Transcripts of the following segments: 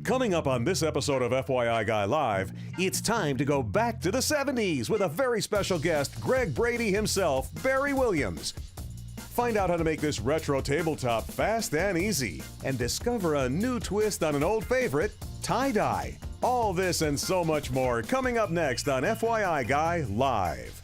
Coming up on this episode of FYI Guy Live, it's time to go back to the 70s with a very special guest, Greg Brady himself, Barry Williams. Find out how to make this retro tabletop fast and easy, and discover a new twist on an old favorite, tie-dye. All this and so much more coming up next on FYI Guy Live.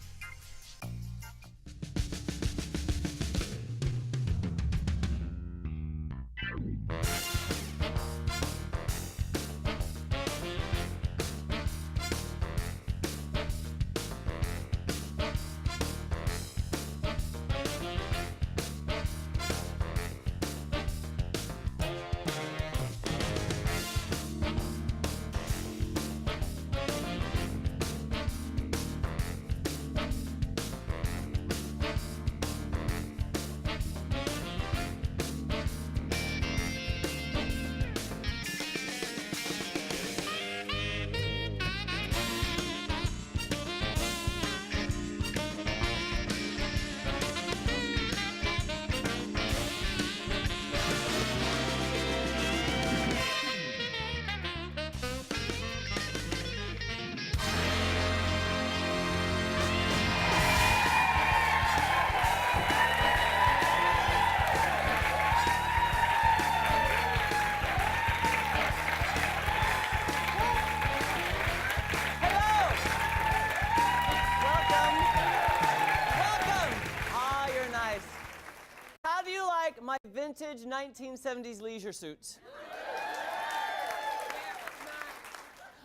My vintage 1970s leisure suits.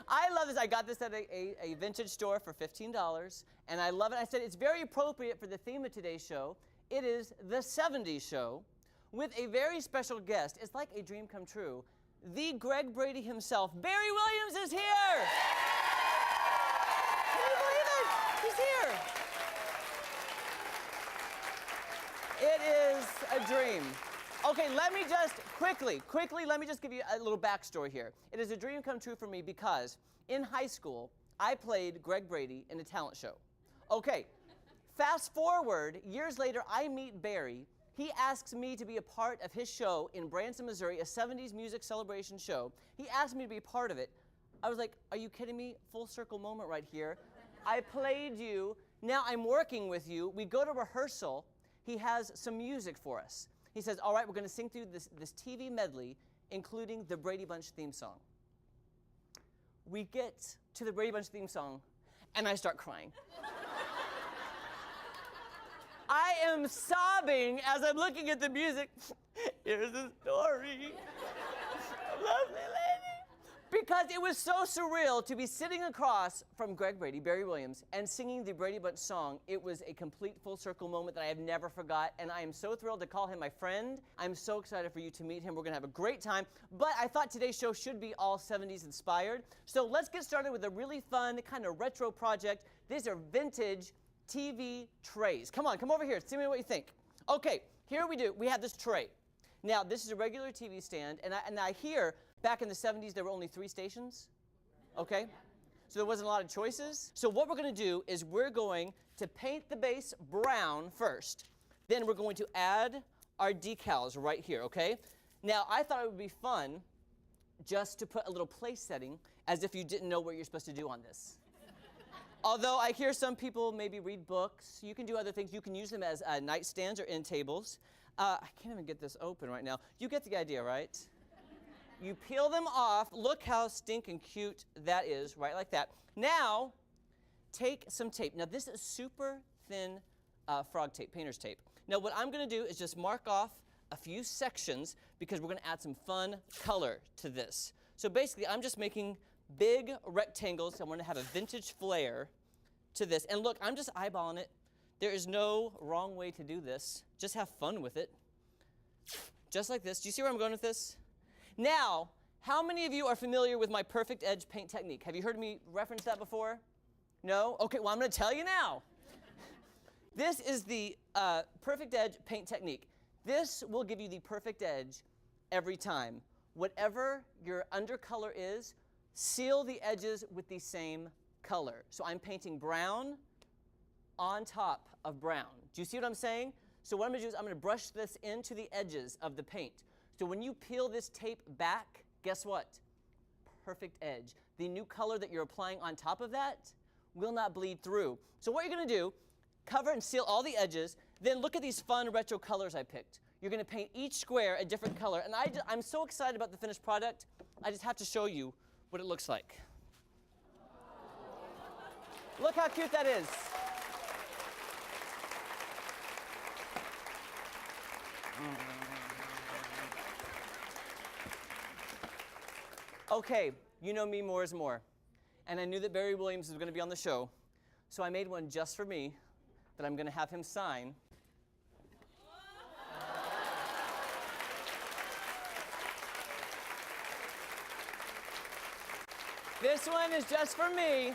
I love this. I got this at a vintage store for $15, and I love it. I said it's very appropriate for the theme of today's show. It is the 70s show with a very special guest. It's like a dream come true. The Greg Brady himself, Barry Williams, is here. Can you believe it? He's here. It is a dream. Okay, let me just quickly, let me just give you a little backstory here. It is a dream come true for me because in high school, I played Greg Brady in a talent show. Okay, fast forward, years later, I meet Barry. He asks me to be a part of his show in Branson, Missouri, a 70s music celebration show. He asked me to be a part of it. I was like, are you kidding me? Full circle moment right here. I played you. Now I'm working with you. We go to rehearsal. He has some music for us. He says, all right, we're going to sing through this TV medley, including the Brady Bunch theme song. We get to the Brady Bunch theme song, and I start crying. I am sobbing as I'm looking at the music. Here's the story of lovely lady. Because it was so surreal to be sitting across from Greg Brady, Barry Williams, and singing the Brady Bunch song. It was a complete full circle moment that I have never forgot, and I am so thrilled to call him my friend. I'm so excited for you to meet him. We're going to have a great time, but I thought today's show should be all 70s inspired. So let's get started with a really fun kind of retro project. These are vintage TV trays. Come on, come over here. Tell me what you think. Okay, here we have this tray. Now, this is a regular TV stand, and I hear back in the 70s, there were only 3 stations, okay? So there wasn't a lot of choices. So what we're going to do is we're going to paint the base brown first. Then we're going to add our decals right here, okay? Now, I thought it would be fun just to put a little place setting as if you didn't know what you're supposed to do on this. Although I hear some people maybe read books. You can do other things. You can use them as nightstands or end tables. I can't even get this open right now. You get the idea, right? You peel them off. Look how stinking cute that is, right like that. Now, take some tape. Now, this is super thin frog tape, painter's tape. Now, what I'm going to do is just mark off a few sections because we're going to add some fun color to this. So basically, I'm just making big rectangles. I'm going to have a vintage flair to this. And look, I'm just eyeballing it. There is no wrong way to do this. Just have fun with it. Just like this. Do you see where I'm going with this? Now, how many of you are familiar with my perfect edge paint technique? Have you heard me reference that before? No? Okay, well, I'm going to tell you now. This is the perfect edge paint technique. This will give you the perfect edge every time. Whatever your undercolor is, seal the edges with the same color. So I'm painting brown on top of brown. Do you see what I'm saying? So what I'm going to do is I'm going to brush this into the edges of the paint. So when you peel this tape back, guess what? perfect edge. The new color that you're applying on top of that will not bleed through. So what you're gonna do, cover and seal all the edges, then look at these fun retro colors I picked. You're gonna paint each square a different color, and I'm so excited about the finished product, I just have to show you what it looks like. Look how cute that is. Okay, you know me, more is more. And I knew that Barry Williams was going to be on the show, so I made one just for me that I'm going to have him sign. This one is just for me.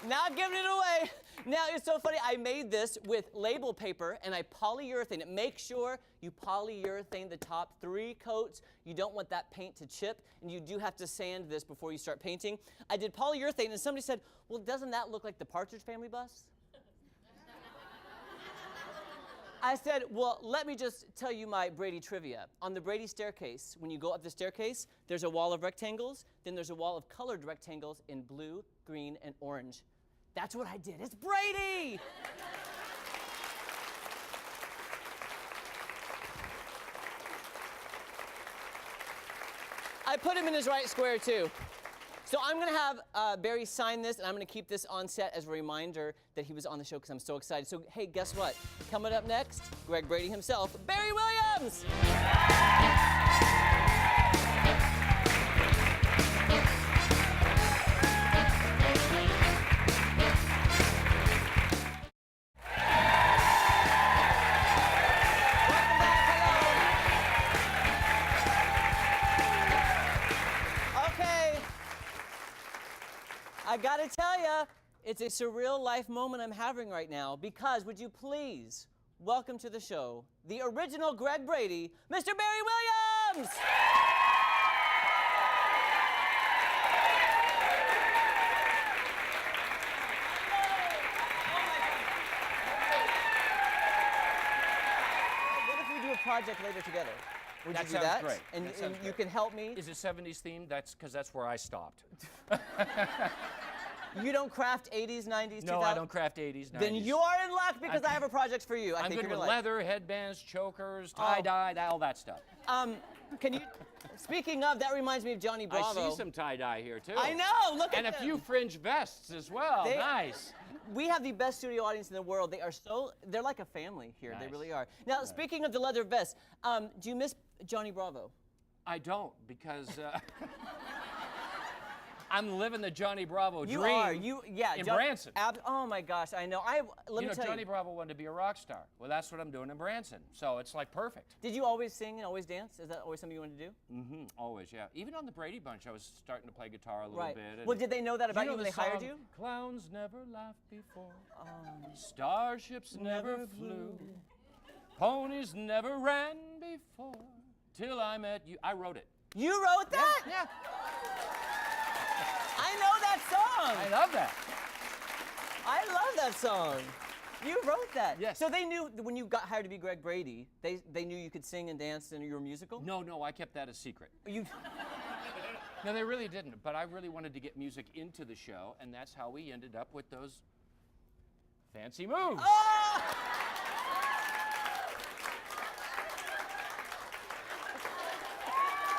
Not giving it away. Now, it's so funny. I made this with label paper, and I polyurethane it. Make sure you polyurethane the top 3 coats. You don't want that paint to chip, and you do have to sand this before you start painting. I did polyurethane, and somebody said, well, doesn't that look like the Partridge Family bus? I said, well, let me just tell you my Brady trivia. On the Brady staircase, when you go up the staircase, there's a wall of rectangles, then there's a wall of colored rectangles in blue, green, and orange. That's what I did. It's Brady! I put him in his right square, too. So I'm going to have Barry sign this, and I'm going to keep this on set as a reminder that he was on the show because I'm so excited. So, hey, guess what? Coming up next, Greg Brady himself, Barry Williams! I gotta tell you, it's a surreal life moment I'm having right now because would you please welcome to the show the original Greg Brady, Mr. Barry Williams! What if we do a project later together? Would you do that? Great. And, that sounds you great. can help me? Is it 70s themed? That's because that's where I stopped. You don't craft 80s, 90s, 2000s? No, I don't craft 80s, 90s. Then you are in luck because I have a project for you. I'm good with leather, headbands, chokers, tie-dye, all that stuff. Can you, speaking of, that reminds me of Johnny Bravo. I see some tie-dye here, too. I know, look at them. And a few fringe vests as well, nice. We have the best studio audience in the world. They're like a family here, Nice. They really are. Now, speaking of the leather vests, do you miss Johnny Bravo? I don't, because I'm living the Johnny Bravo dream. You are, in Branson. Oh my gosh, I know. Let me tell Johnny Bravo wanted to be a rock star. Well, that's what I'm doing in Branson, so it's like perfect. Did you always sing and always dance? Is that always something you wanted to do? Mm-hmm, always, yeah. Even on the Brady Bunch, I was starting to play guitar a little bit. Well, did they know that about you when they hired you? Clowns never laughed before. Starships never flew. Ponies never ran before. Till I met you. I wrote it. You wrote that? Yeah. I know that song. I love that. I love that song. You wrote that. Yes. So they knew when you got hired to be Greg Brady, they knew you could sing and dance and you were musical? No, I kept that a secret. You. No, they really didn't. But I really wanted to get music into the show, and that's how we ended up with those fancy moves. Oh!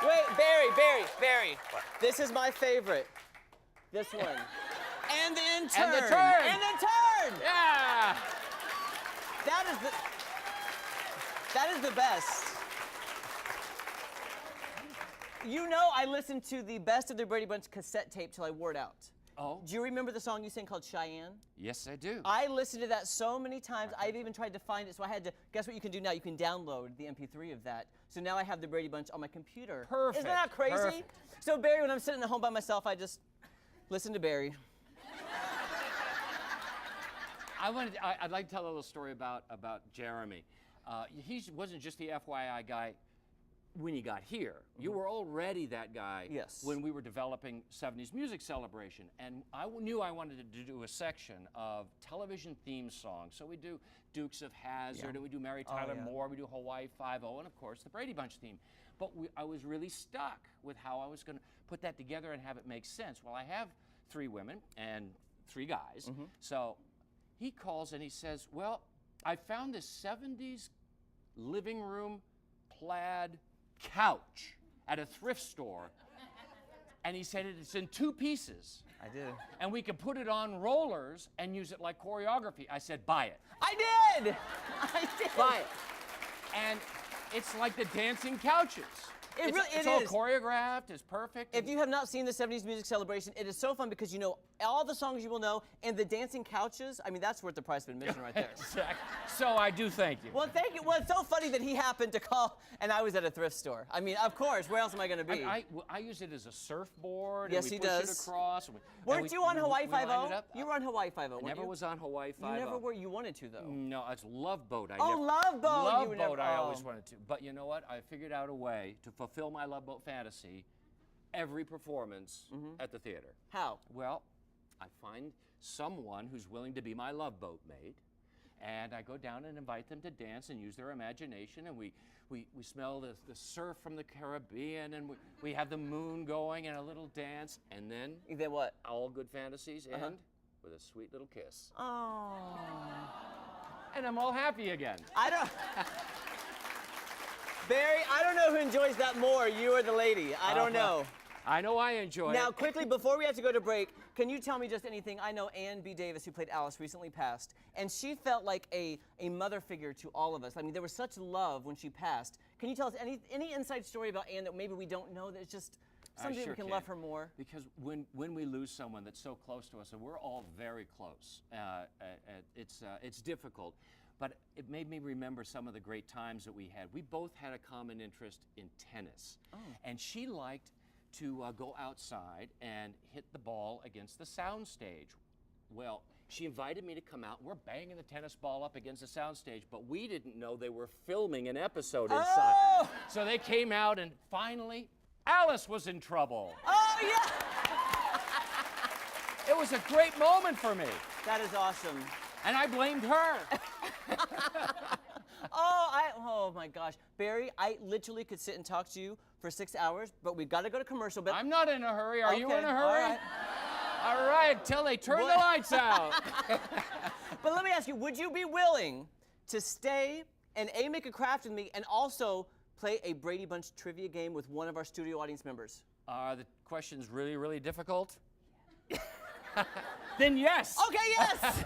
Wait, Barry. What? This is my favorite. This one. And then turn. And the turn. And then turn. Yeah. That is the best. You know I listened to the best of the Brady Bunch cassette tape till I wore it out. Oh. Do you remember the song you sang called Cheyenne? Yes, I do. I listened to that so many times, I've even tried to find it, so I had to, guess what you can do now? You can download the MP3 of that. So now I have the Brady Bunch on my computer. Perfect. Isn't that crazy? Perfect. So Barry, when I'm sitting at home by myself, I just listen to Barry. I'd like to tell a little story about Jeremy. He wasn't just the FYI guy when he got here. You were already that guy when we were developing 70s Music Celebration. And I knew I wanted to do a section of television theme songs. So we do Dukes of Hazzard, and we do Mary Tyler Moore, we do Hawaii Five-0, and of course the Brady Bunch theme. but I was really stuck with how I was going to put that together and have it make sense. Well, I have 3 women and 3 guys. So he calls and he says, well, I found this 70s living room plaid couch at a thrift store. And he said it's in 2 pieces. I did. And we could put it on rollers and use it like choreography. I said, buy it. I did! I did! Buy it. And it's like the dancing couches. It's all choreographed, it's perfect. If you have not seen the 70s Music Celebration, it is so fun because you know all the songs you will know, and the dancing couches, I mean, that's worth the price of admission right there. Exactly. So I do thank you. Well, thank you. Well, it's so funny that he happened to call, and I was at a thrift store. I mean, of course, where else am I going to be? I use it as a surfboard. Yes, and we he push does. It across. Weren't you on Hawaii Five-0? You You were on Hawaii Five-0, weren't you? Never was on Hawaii Five-0. You never were. You wanted to, though. No, it's Love Boat. Love Boat. Love Boat I always wanted to. But you know what? I figured out a way to fulfill my Love Boat fantasy every performance at the theater. How? Well, I find someone who's willing to be my Love Boat mate, and I go down and invite them to dance and use their imagination, and we smell the surf from the Caribbean, and we have the moon going and a little dance, and then what? All good fantasies end with a sweet little kiss. Oh. And I'm all happy again. I don't... Barry, I don't know who enjoys that more, you or the lady. I don't know. I know I enjoy it. Now, quickly, before we have to go to break, can you tell me just anything? I know Ann B. Davis, who played Alice, recently passed, and she felt like a mother figure to all of us. I mean, there was such love when she passed. Can you tell us any inside story about Ann that maybe we don't know, that it's just something we can love her more? Because when we lose someone that's so close to us, and we're all very close, it's difficult. But it made me remember some of the great times that we had. We both had a common interest in tennis. Oh. And she liked to go outside and hit the ball against the sound stage. Well, she invited me to come out. We're banging the tennis ball up against the sound stage, but we didn't know they were filming an episode inside. Oh! So they came out, and finally, Alice was in trouble. Oh, yeah! It was a great moment for me. That is awesome. And I blamed her. Oh my gosh. Barry, I literally could sit and talk to you for 6 hours, but we've got to go to commercial. But I'm not in a hurry. Are you in a hurry? All right. All right, till they turn the lights out. But let me ask you, would you be willing to stay and make a craft with me and also play a Brady Bunch trivia game with one of our studio audience members? Are the questions really, really difficult? Then yes. Okay, yes.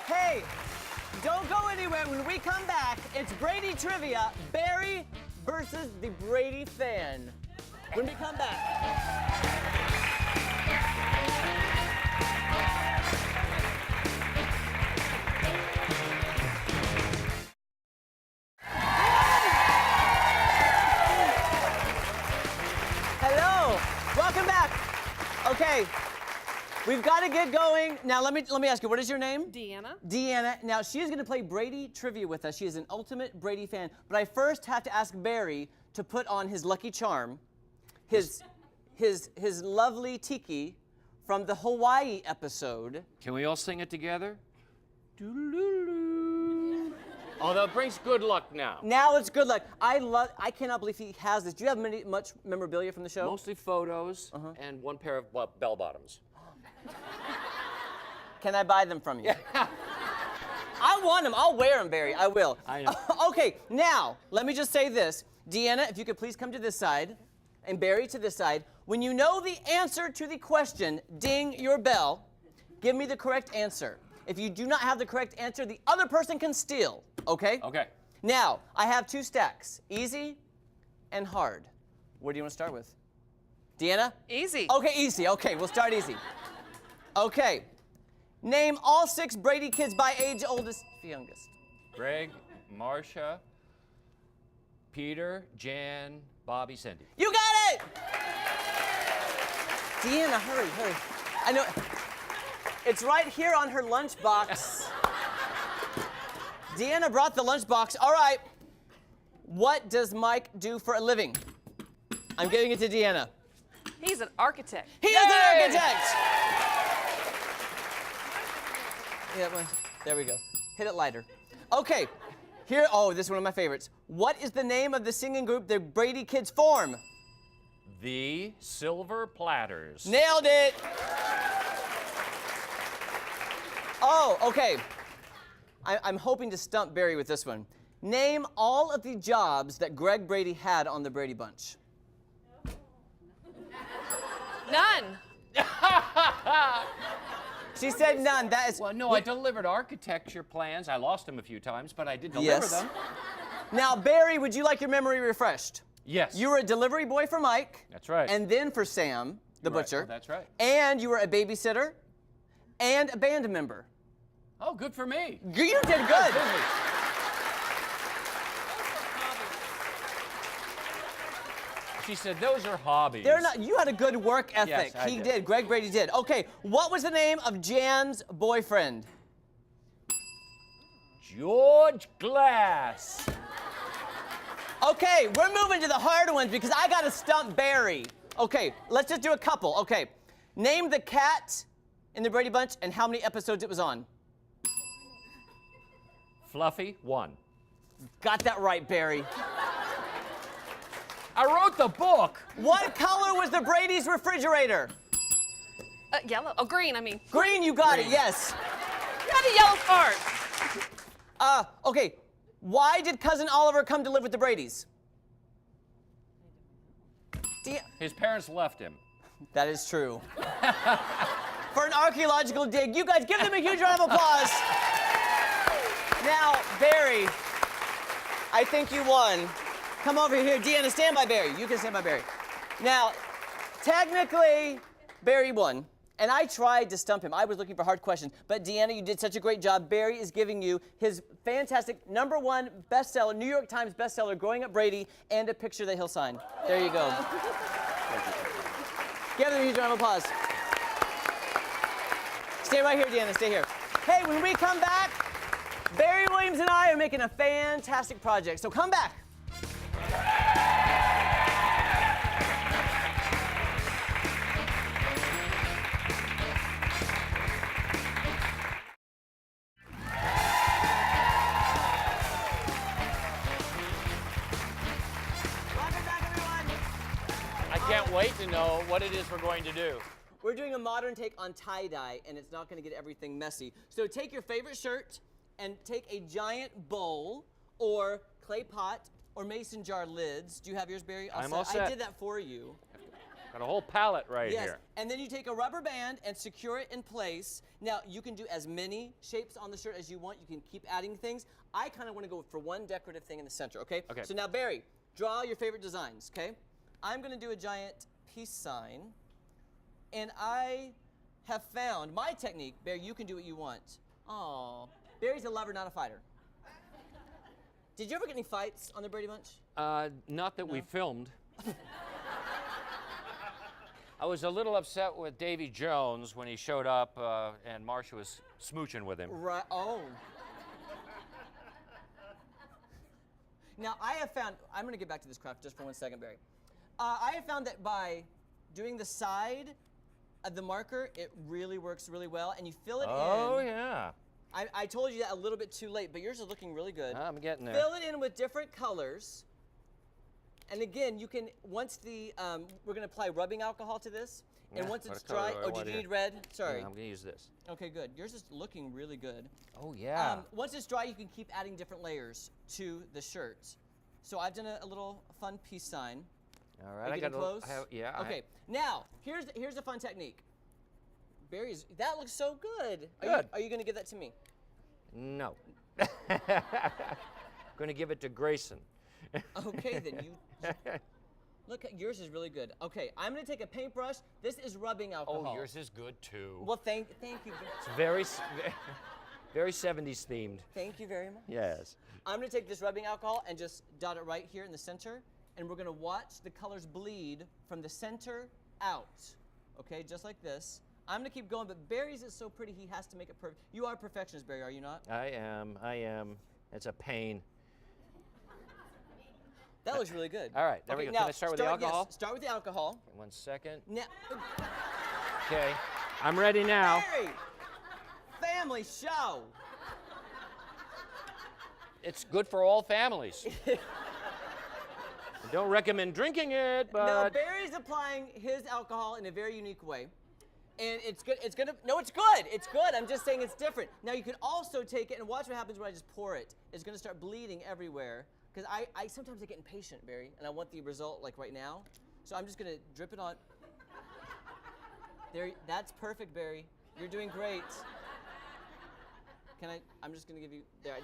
Hey, don't go anywhere. When we come back, it's Brady Trivia, Barry versus the Brady fan. When we come back. Hello, welcome back. Okay. We've got to get going. Now, let me ask you, what is your name? Deanna. Deanna. Now, she is going to play Brady Trivia with us. She is an ultimate Brady fan. But I first have to ask Barry to put on his lucky charm, his lovely tiki from the Hawaii episode. Can we all sing it together? Oh, that brings good luck now. Now it's good luck. I cannot believe he has this. Do you have much memorabilia from the show? Mostly photos and one pair of bell bottoms. Can I buy them from you? I want them. I'll wear them, Barry. I will. I know. Okay, now, let me just say this. Deanna, if you could please come to this side, and Barry to this side. When you know the answer to the question, ding your bell. Give me the correct answer. If you do not have the correct answer, the other person can steal, okay? Okay. Now, I have 2 stacks, easy and hard. Where do you want to start with? Deanna? Easy. Okay, easy. Okay, we'll start easy. Okay. Name all 6 Brady kids by age, oldest to youngest. Greg, Marcia, Peter, Jan, Bobby, Cindy. You got it! Deanna, hurry. I know. It's right here on her lunchbox. Deanna brought the lunchbox. All right. What does Mike do for a living? I'm giving it to Deanna. He's an architect. He is an architect! Yeah, well, there we go. Hit it lighter. Okay, here, this is one of my favorites. What is the name of the singing group the Brady kids form? The Silver Platters. Nailed it. Oh, okay. I'm hoping to stump Barry with this one. Name all of the jobs that Greg Brady had on the Brady Bunch. None. She said none. That is. Well, no, I delivered architecture plans. I lost them a few times, but I did deliver them. Now, Barry, would you like your memory refreshed? Yes. You were a delivery boy for Mike. That's right. And then for Sam, the butcher. Oh, that's right. And you were a babysitter and a band member. Oh, good for me. You did good. She said, those are hobbies. They're not. You had a good work ethic. Yes, I He did. did. Greg Brady did. Okay, what was the name of Jan's boyfriend? George Glass. Okay, we're moving to the harder ones because I got to stump Barry. Okay, let's just do a couple. Okay, name the cat in the Brady Bunch and how many episodes it was on. Fluffy, 1. Got that right, Barry. I wrote the book. What color was the Brady's refrigerator? Yellow. Oh, green, I mean. Green, you got it, yes. You had a yellow card. Okay, why did Cousin Oliver come to live with the Bradys? His parents left him. That is true. For an archaeological dig, you guys give them a huge round of applause. Now, Barry, I think you won. Come over here. Deanna, stand by Barry. You can stand by Barry. Now, technically, Barry won. And I tried to stump him. I was looking for hard questions. But Deanna, you did such a great job. Barry is giving you his fantastic #1 bestseller, New York Times bestseller, Growing Up Brady, and a picture that he'll sign. There you go. Give them a huge round of applause. Stay right here, Deanna. Stay here. Hey, when we come back, Barry Williams and I are making a fantastic project. So come back. Can't wait to know what it is we're going to do. We're doing a modern take on tie-dye, and it's not going to get everything messy. So take your favorite shirt and take a giant bowl or clay pot or mason jar lids. Do you have yours, Barry? I'm all set. I did that for you. Got a whole palette right Yes, here. and then you take a rubber band and secure it in place. Now, you can do as many shapes on the shirt as you want. You can keep adding things. I kind of want to go for one decorative thing in the center, okay? Okay. So now, Barry, draw your favorite designs, okay? I'm going to do a giant peace sign, and I have found my technique. Barry, you can do what you want. Oh, Barry's a lover, not a fighter. Did you ever get any fights on the Brady Bunch? Not that we filmed. I was a little upset with Davy Jones when he showed up and Marcia was smooching with him. Right. Oh. Now, I have found, I'm going to get back to this craft just for 1 second, Barry. I have found that by doing the side of the marker, it really works really well, and you fill it in. Oh, yeah. I told you that a little bit too late, but yours is looking really good. I'm getting there. Fill it in with different colors. And again, you can, once the, we're going to apply rubbing alcohol to this, and Yeah, once what it's color dry, do I oh, want did you here? need red? Sorry. Yeah, I'm going to use this. Okay, good. Yours is looking really good. Oh, yeah. Once it's dry, you can keep adding different layers to the shirt. So I've done a little fun peace sign. All right, Are you getting close? Yeah. Okay, now, here's a fun technique. Barry's, that looks so good. Good. Are you going to give that to me? No. Going to give it to Grayson. Okay, then you. Look, yours is really good. Okay, I'm going to take a paintbrush. This is rubbing alcohol. Oh, yours is good too. Well, thank you. It's very 70's themed. Thank you very much. Yes. I'm going to take this rubbing alcohol and just dot it right here in the center, and we're going to watch the colors bleed from the center out. Okay, just like this. I'm going to keep going, but Barry's is so pretty, he has to make it perfect. You are a perfectionist, Barry, are you not? I am. It's a pain. That looks really good. All right, there we go. Now, Can I start with the alcohol? Yes, start with the alcohol. 1 second. Now, Okay, I'm ready now. Barry, family show. It's good for all families. I don't recommend drinking it, but... Now, Barry's applying his alcohol in a very unique way. And it's good. It's good. No, it's good. It's good. I'm just saying it's different. Now, you could also take it and watch what happens when I just pour it. It's going to start bleeding everywhere. Because I sometimes I get impatient, Barry, and I want the result like right now. So I'm just going to drip it on. There. That's perfect, Barry. You're doing great. Can I? I'm just going to give you... There.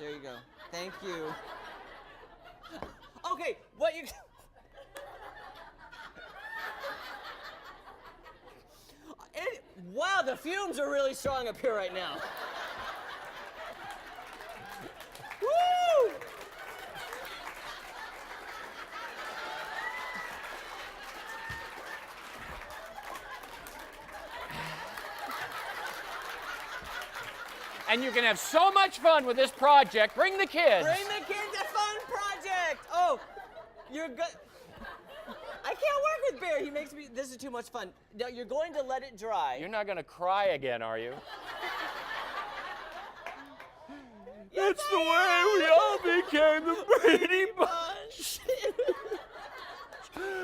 There you go. Thank you. Okay, what you... Wow, the fumes are really strong up here right now. Woo! And you can have so much fun with this project. Bring the kids. Bring the kids, a fun project. Oh, you're good. I can't work with Barry. He makes me, this is too much fun. Now, you're going to let it dry. You're not going to cry again, are you? Yes, That's the way we all became the Brady Bunch.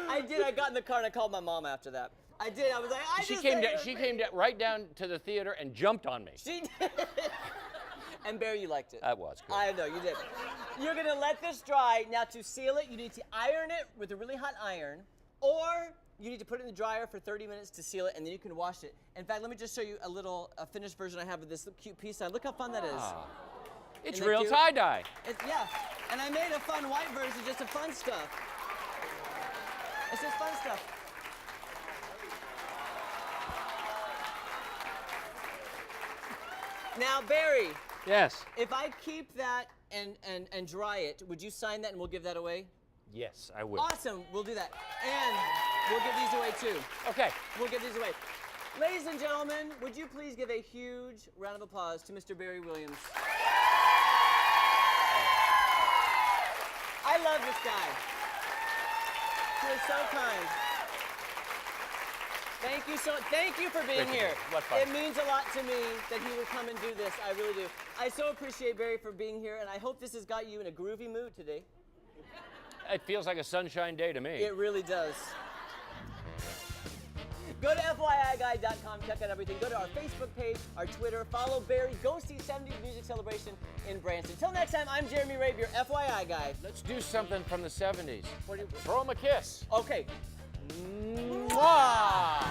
I did. I got in the car and I called my mom after that. I did. I was like, She came right down to the theater and jumped on me. She did. And Barry, you liked it. That was good. I know, you did. You're going to let this dry. Now, to seal it, you need to iron it with a really hot iron, or you need to put it in the dryer for 30 minutes to seal it, and then you can wash it. In fact, let me just show you a finished version I have of this cute peace sign. Look how fun that is. It's Isn't that real cute? tie-dye. Yeah, and I made a fun white version, just some fun stuff. It's just fun stuff. Now, Barry. Yes. If I keep that and dry it, would you sign that and we'll give that away? Yes, I will. Awesome, we'll do that. And we'll give these away too. Okay. We'll give these away. Ladies and gentlemen, would you please give a huge round of applause to Mr. Barry Williams. I love this guy. He is so kind. Thank you for being here. What fun. It means a lot to me that he would come and do this. I really do. I so appreciate Barry for being here, and I hope this has got you in a groovy mood today. It feels like a sunshine day to me. It really does. Go to FYIGuy.com, check out everything. Go to our Facebook page, our Twitter, follow Barry, go see 70's Music Celebration in Branson. Until next time, I'm Jeremy Rabe, your FYI guy. Let's do something from the 70s. Throw him a kiss. Okay. Mwah!